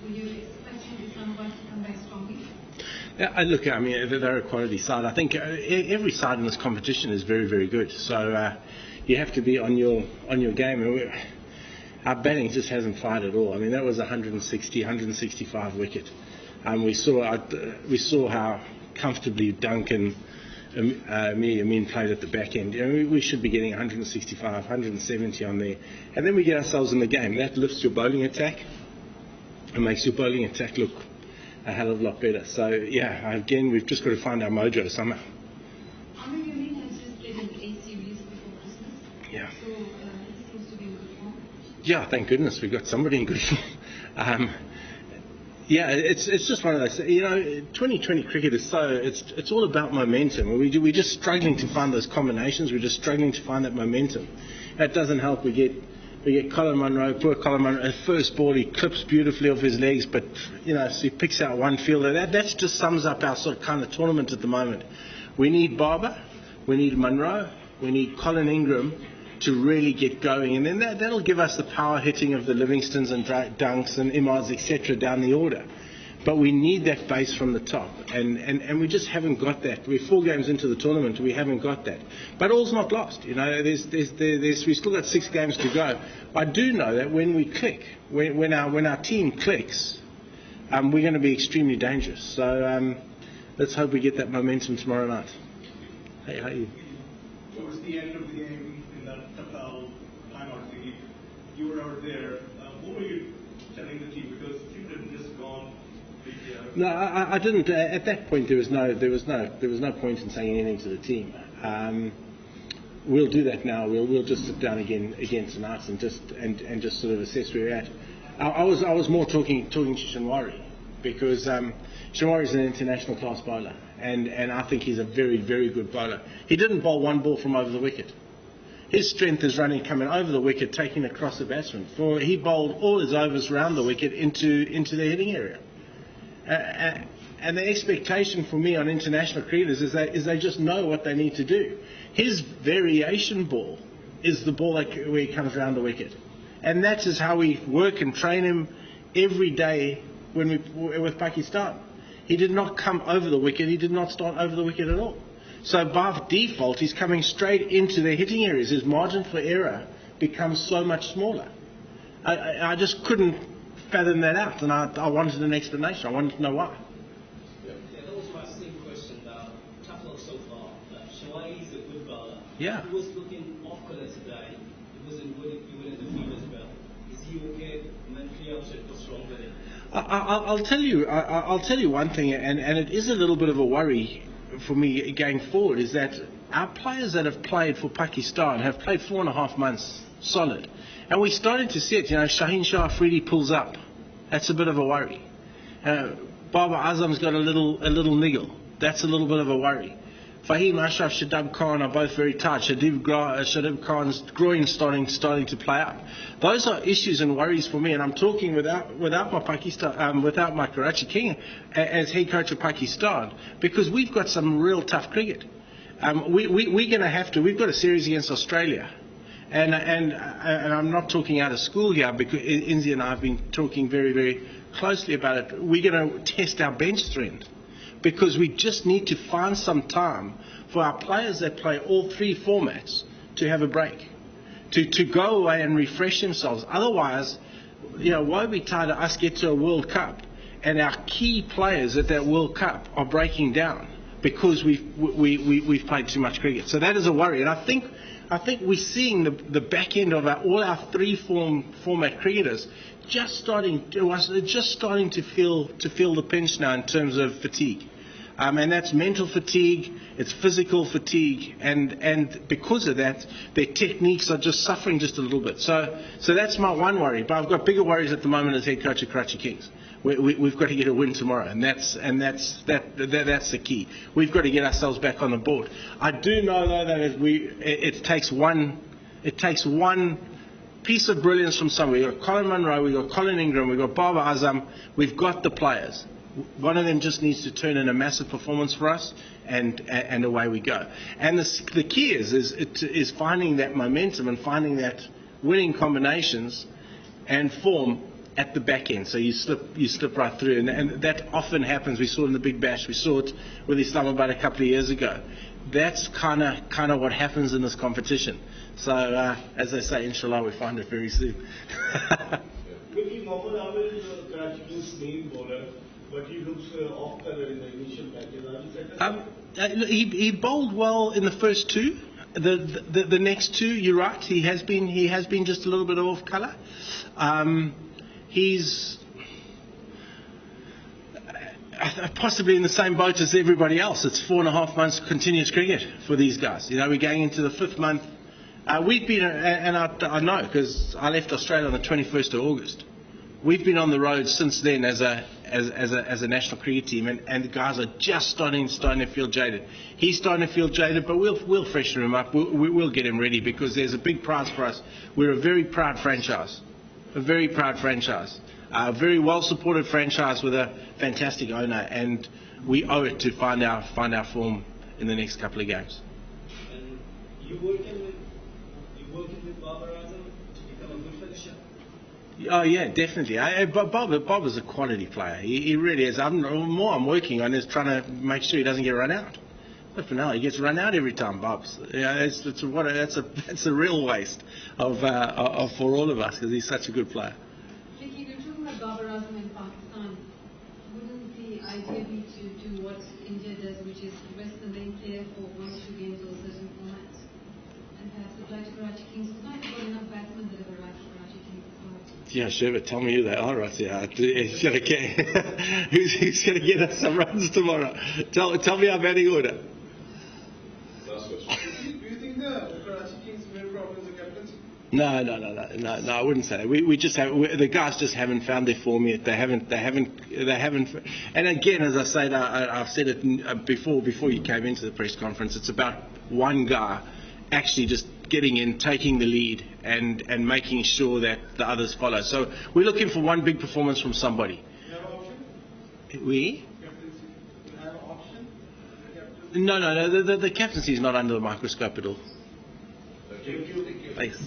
Were you expecting Islamabad to come back strongly? Yeah, look, I mean, they're a quality side. I think every side in this competition is very, very good. So you have to be on your game. And our batting just hasn't fired at all. I mean, that was 165 wicket. We saw how comfortably Duncan, Amin played at the back end. You know, we should be getting 165, 170 on there, and then we get ourselves in the game. That lifts your bowling attack and makes your bowling attack look a hell of a lot better. So yeah, again, we've just got to find our mojo somehow. Amin has just played in 8 series before Christmas. Yeah. So he seems to be in good form. Yeah, thank goodness we've got somebody in good form. Yeah, it's just one of those. You know, 2020 cricket is it's all about momentum. We're just struggling to find those combinations. We're just struggling to find that momentum. That doesn't help. We get Colin Munro, poor Colin Munro. At first ball, he clips beautifully off his legs, but you know, so he picks out one fielder. That just sums up our sort of kind of tournament at the moment. We need Barber, we need Munro, we need Colin Ingram to really get going, and then that'll give us the power hitting of the Livingstons and Dunks and Imads, etc. down the order. But we need that base from the top, and we just haven't got that. We're 4 games into the tournament, we haven't got that. But all's not lost, you know. We've still got 6 games to go. I do know that when we click, when our team clicks, we're going to be extremely dangerous. So let's hope we get that momentum tomorrow night. Hey, how are you? Towards the end of the game, in that timeout thingy, you were out there. What were you telling the team? Because you had just gone. No, I didn't. At that point, there was no point in saying anything to the team. We'll do that now. We'll just sit down again tonight and just sort of assess where we're at. I was more talking to Shinwari, because Shinwari is an international class bowler, and I think he's a very, very good bowler. He didn't bowl one ball from over the wicket. His strength is coming over the wicket, taking across the batsman. He bowled all his overs around the wicket into the hitting area. And the expectation for me on international cricketers is they just know what they need to do. His variation ball is the ball where he comes around the wicket. And that is how we work and train him every day with Pakistan. He did not come over the wicket. He did not start over the wicket at all. So by default, he's coming straight into the hitting areas. His margin for error becomes so much smaller. I just couldn't fathom that out, and I wanted an explanation. I wanted to know why. Yeah, that was my same question. Tough luck so far. Shawai is a good bowler. Yeah. He was looking off color today. He wasn't winning in the field as well. Is he okay mentally upset for strong batting? I'll tell you one thing, and it is a little bit of a worry for me going forward, is that our players that have played for Pakistan have played 4.5 months solid. And we're starting to see it. You know, Shaheen Shah Afridi pulls up. That's a bit of a worry. Baba Azam's got a little niggle. That's a little bit of a worry. Fahim Ashraf, Shadab Khan are both very tight. Shadab Khan's groin starting to play up. Those are issues and worries for me. And I'm talking without my Karachi King as head coach of Pakistan, because we've got some real tough cricket. We're going to have to. We've got a series against Australia. And I'm not talking out of school here, because Inzi and I have been talking very, very closely about it. We're going to test our bench strength, because we just need to find some time for our players that play all 3 formats to have a break, to go away and refresh themselves. Otherwise, you know, woe betide us get to a World Cup and our key players at that World Cup are breaking down because we've played too much cricket. So that is a worry, and I think we're seeing the back end of all our 3 format cricketers just starting to feel the pinch now in terms of fatigue, and that's mental fatigue, it's physical fatigue, and because of that, their techniques are just suffering just a little bit. So that's my one worry. But I've got bigger worries at the moment as head coach of Karachi Kings. We've got to get a win tomorrow, and that's the key. We've got to get ourselves back on the board. I do know though that it takes one piece of brilliance from somewhere. We've got Colin Munro, we've got Colin Ingram, we've got Baba Azam, we've got the players. One of them just needs to turn in a massive performance for us, and away we go. And the key is finding that momentum and finding that winning combinations and form at the back end, so you slip right through, and that often happens. We saw it in the Big Bash. We saw it with Islamabad a couple of years ago. That's kind of what happens in this competition. So as they say, inshallah, we find it very soon. Maybe Mohammad Amir is Karachi Kings' main bowler, but he looks off color in the initial matches. Are you satisfied? He bowled well in the first two. The next two, you're right. He has been just a little bit off colour. He's possibly in the same boat as everybody else. It's 4.5 months continuous cricket for these guys. You know, we're going into the 5th month. We've been, and I know because I left Australia on the 21st of August. We've been on the road since then as a national cricket team, and the guys are just starting to feel jaded. He's starting to feel jaded, but we'll freshen him up. We'll get him ready because there's a big prize for us. We're a very proud franchise, a very proud franchise, a very well supported franchise with a fantastic owner, and we owe it to find our form in the next couple of games. And you working with Babar Azam to become a good finisher? Oh yeah, definitely. Bob is a quality player. He really is. More I'm working on is trying to make sure he doesn't get run out. But for now, he gets run out every time, Bob's. Yeah, that's a real waste of for all of us because he's such a good player. Vicky, we're talking about Babar Azam in Pakistan. Wouldn't the idea be to do what India does, which is rest the main player for 1 or 2 games or certain formats, and perhaps apply to Karachi Kings? Because I've got enough batsmen that have arrived for Karachi Kings as well. Yeah, sure, but tell me who they are, right? Yeah, who's going to get us some runs tomorrow? Tell me our batting order. Do you think the Karachi Kings' main problem is the captaincy? No, I wouldn't say that. We just have the guys just haven't found their form yet. They haven't. And again, as I said, I've said it before you came into the press conference. It's about one guy actually just getting in, taking the lead, and making sure that the others follow. So we're looking for one big performance from somebody. You have an option? We? Captaincy. You have an option? No. The captaincy is not under the microscope at all. Thank you. Thanks.